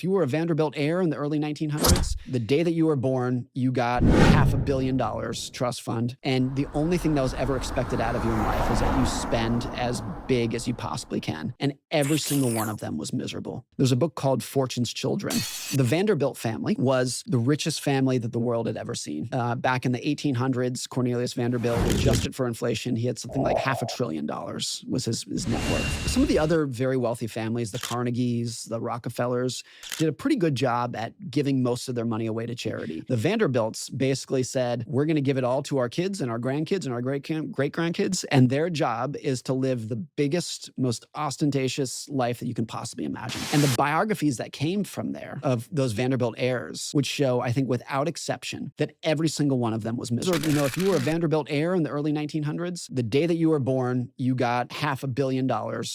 If you were a Vanderbilt heir in the early 1900s, the day that you were born, you got $500 million trust fund. And the only thing that was ever expected out of you in life was that you spend as big as you possibly can. And every single one of them was miserable. There's a book called Fortune's Children. The Vanderbilt family was the richest family that the world had ever seen. Back in the 1800s, Cornelius Vanderbilt, adjusted for inflation, he had something like $500 billion was his net worth. Some of the other very wealthy families, the Carnegies, the Rockefellers, did a pretty good job at giving most of their money away to charity. The Vanderbilts basically said, we're going to give it all to our kids and our grandkids and our great-grandkids, and their job is to live the biggest, most ostentatious life that you can possibly imagine. And the biographies that came from there of those Vanderbilt heirs would show, I think without exception, that every single one of them was miserable. You know, if you were a Vanderbilt heir in the early 1900s, the day that you were born, you got $500 million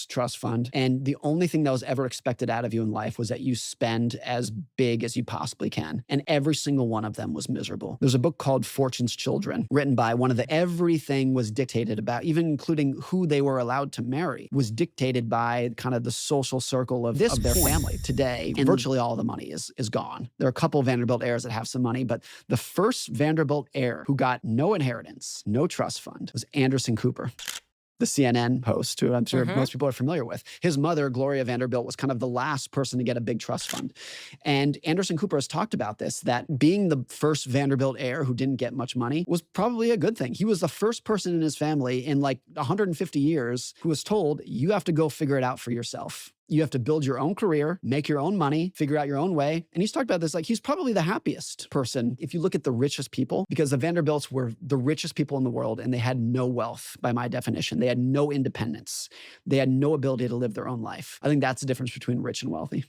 trust fund. And the only thing that was ever expected out of you in life was that you spend as big as you possibly can. And every single one of them was miserable. There's a book called Fortune's Children, written by one of the, everything was dictated about, even including who they were allowed to marry, was dictated by kind of the social circle of their family. Today, and virtually all the money is gone. There are a couple of Vanderbilt heirs that have some money, but the first Vanderbilt heir who got no inheritance, no trust fund, was Anderson Cooper, the CNN host, who I'm sure most people are familiar with. His mother, Gloria Vanderbilt, was kind of the last person to get a big trust fund. And Anderson Cooper has talked about this, that being the first Vanderbilt heir who didn't get much money was probably a good thing. He was the first person in his family in like 150 years who was told, you have to go figure it out for yourself. You have to build your own career, make your own money, figure out your own way. And he's talked about this, like he's probably the happiest person if you look at the richest people, because the Vanderbilts were the richest people in the world and they had no wealth by my definition. They had no independence. They had no ability to live their own life. I think that's the difference between rich and wealthy.